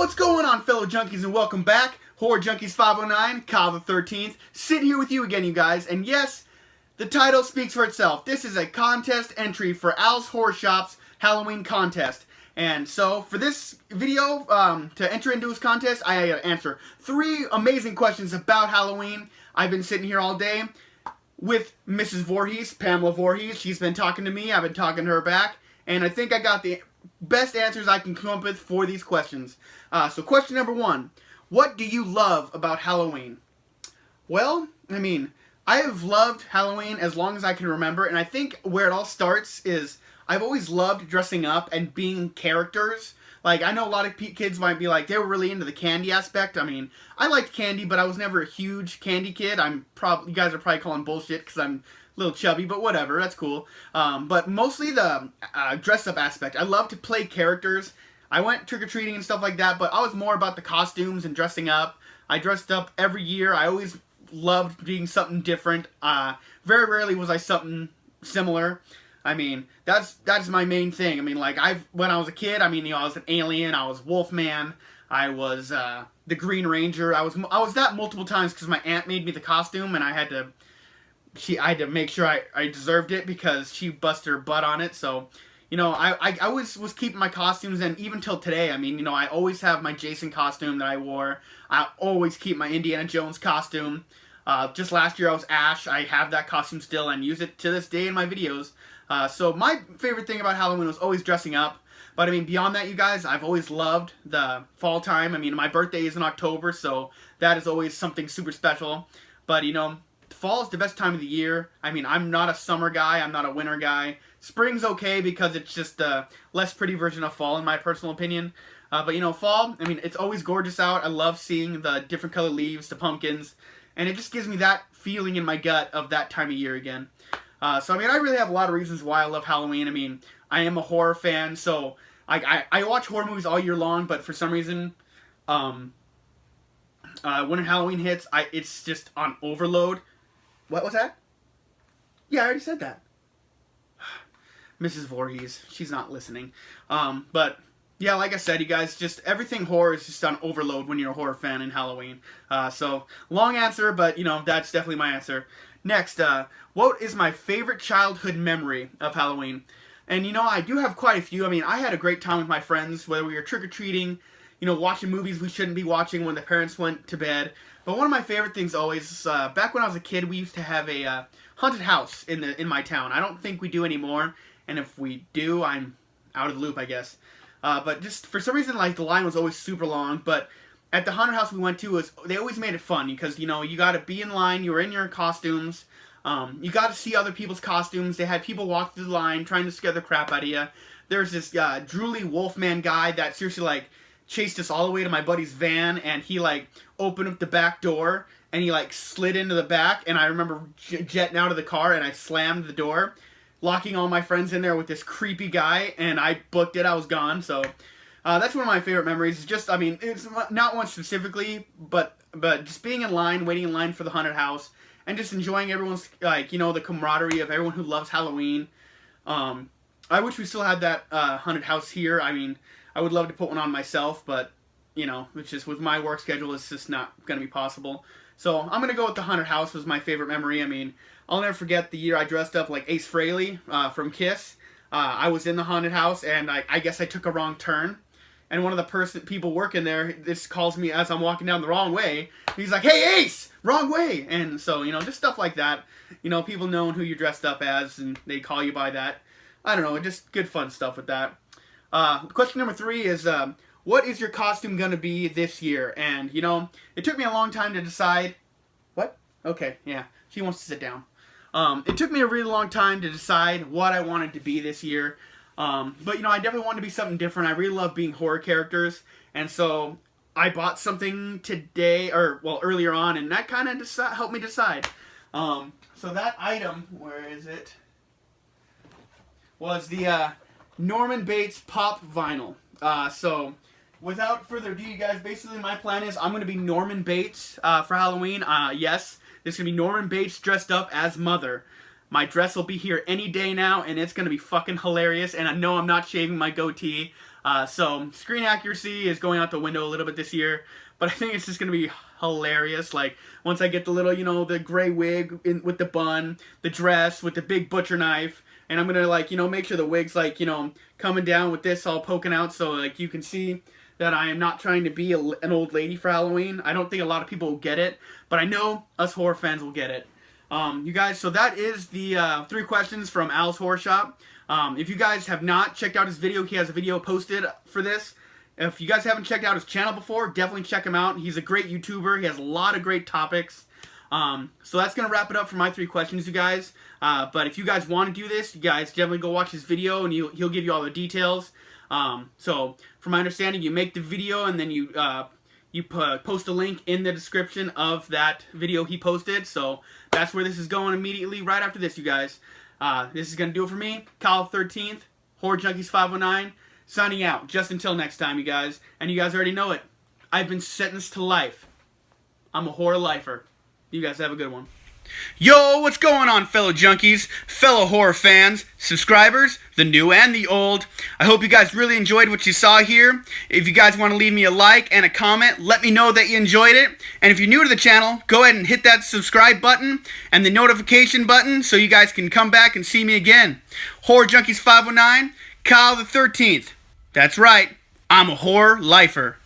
What's going on, fellow junkies, and welcome back. Horror Junkies 509, Kyle the 13th, sitting here with you again, you guys. And yes, the title speaks for itself. This is a contest entry for Al's Horror Shop's Halloween contest. And so, for this video, to enter into this contest, I answer 3 amazing questions about Halloween. I've been sitting here all day with Mrs. Voorhees, Pamela Voorhees. She's been talking to me, I've been talking to her back, and I think I got the best answers I can come up with for these questions. So question number 1, what do you love about Halloween? Well, I mean, I have loved Halloween as long as I can remember, and I think where it all starts is I've always loved dressing up and being characters. Like, I know a lot of kids might be like, they were really into the candy aspect. I mean, I liked candy, but I was never a huge candy kid. You guys are probably calling bullshit because I'm a little chubby, but whatever, that's cool. But mostly the dress-up aspect. I love to play characters. I went trick-or-treating and stuff like that, but I was more about the costumes and dressing up. I dressed up every year. I always loved being something different. Very rarely was I something similar. I mean, that's my main thing. I mean, like, when I was a kid, I mean, you know, I was an alien, I was Wolfman, I was the Green Ranger. I was that multiple times because my aunt made me the costume, and I had to make sure I deserved it because she busted her butt on it. So, you know, I always was keeping my costumes, and even till today, I mean, you know, I always have my Jason costume that I wore. I always keep my Indiana Jones costume. Just last year I was Ash. I have that costume still and use it to this day in my videos. So my favorite thing about Halloween was always dressing up. But I mean, beyond that, you guys, I've always loved the fall time. I mean, my birthday is in October, so that is always something super special. But, you know, fall is the best time of the year. I mean, I'm not a summer guy. I'm not a winter guy. Spring's okay because it's just a less pretty version of fall, in my personal opinion. But, you know, fall, I mean, it's always gorgeous out. I love seeing the different colored leaves, the pumpkins. And it just gives me that feeling in my gut of that time of year again. So, I mean, I really have a lot of reasons why I love Halloween. I mean, I am a horror fan, so I watch horror movies all year long, but for some reason, when Halloween hits, it's just on overload. What was that? Yeah, I already said that. Mrs. Voorhees, she's not listening. But, yeah, like I said, you guys, just everything horror is just on overload when you're a horror fan in Halloween. So, long answer, but, you know, that's definitely my answer. Next, what is my favorite childhood memory of Halloween? And, you know, I do have quite a few. I mean, I had a great time with my friends, whether we were trick-or-treating, you know, watching movies we shouldn't be watching when the parents went to bed. But one of my favorite things always, back when I was a kid, we used to have a haunted house in my town. I don't think we do anymore, and if we do, I'm out of the loop, I guess. But just for some reason, like, the line was always super long, but at the haunted house we went to, they always made it fun because, you know, you got to be in line, you were in your costumes, you got to see other people's costumes. They had people walk through the line trying to scare the crap out of you. There's this drooly Wolfman guy that seriously, like, chased us all the way to my buddy's van, and he, like, opened up the back door, and he, like, slid into the back, and I remember jetting out of the car, and I slammed the door, locking all my friends in there with this creepy guy, and I booked it. I was gone, so that's one of my favorite memories. Just, I mean, it's not one specifically, but just being in line, waiting in line for the haunted house, and just enjoying everyone's, like, you know, the camaraderie of everyone who loves Halloween. I wish we still had that haunted house here. I mean, I would love to put one on myself, but, you know, it's just with my work schedule, it's just not going to be possible. So I'm going to go with the haunted house was my favorite memory. I mean, I'll never forget the year I dressed up like Ace Frehley from Kiss. I was in the haunted house, and I guess I took a wrong turn. And one of the people working there just calls me as I'm walking down the wrong way. He's like, "Hey, Ace! Wrong way!" And so, you know, just stuff like that. You know, people knowing who you're dressed up as, and they call you by that. I don't know, just good fun stuff with that. Question number 3 is, what is your costume going to be this year? And, you know, it took me a long time to decide. What? Okay, yeah. She wants to sit down. It took me a really long time to decide what I wanted to be this year. But, you know, I definitely wanted to be something different. I really love being horror characters. And so I bought something today, or, well, earlier on, and that kind of helped me decide. So that item, where is it? Was the Norman Bates Pop Vinyl. So without further ado, you guys, basically my plan is I'm going to be Norman Bates for Halloween. Yes, this is going to be Norman Bates dressed up as Mother. My dress will be here any day now, and it's going to be fucking hilarious, and I know I'm not shaving my goatee. So screen accuracy is going out the window a little bit this year, but I think it's just going to be hilarious. Like, once I get the little, the gray wig with the bun, the dress with the big butcher knife, and I'm going to, like, make sure the wig's, like, coming down with this all poking out, so, like, you can see that I am not trying to be an old lady for Halloween. I don't think a lot of people will get it, but I know us horror fans will get it. You guys, so that is the 3 questions from Al's Horror Shop. If you guys have not checked out his video, he has a video posted for this. If you guys haven't checked out his channel before, definitely check him out. He's a great YouTuber. He has a lot of great topics. So that's going to wrap it up for my 3 questions, you guys. But if you guys want to do this, you guys definitely go watch his video, and he'll give you all the details. So from my understanding, you make the video, and then you post a link in the description of that video he posted. So that's where this is going immediately right after this, you guys. This is going to do it for me, Kyle 13th, Horror Junkies 509, signing out. Just until next time, you guys. And you guys already know it. I've been sentenced to life. I'm a horror lifer. You guys have a good one. Yo, what's going on, fellow junkies, fellow horror fans, subscribers, the new and the old? I hope you guys really enjoyed what you saw here. If you guys want to leave me a like and a comment, let me know that you enjoyed it. And if you're new to the channel, go ahead and hit that subscribe button and the notification button so you guys can come back and see me again. Horror Junkies 509, Kyle the 13th. That's right, I'm a horror lifer.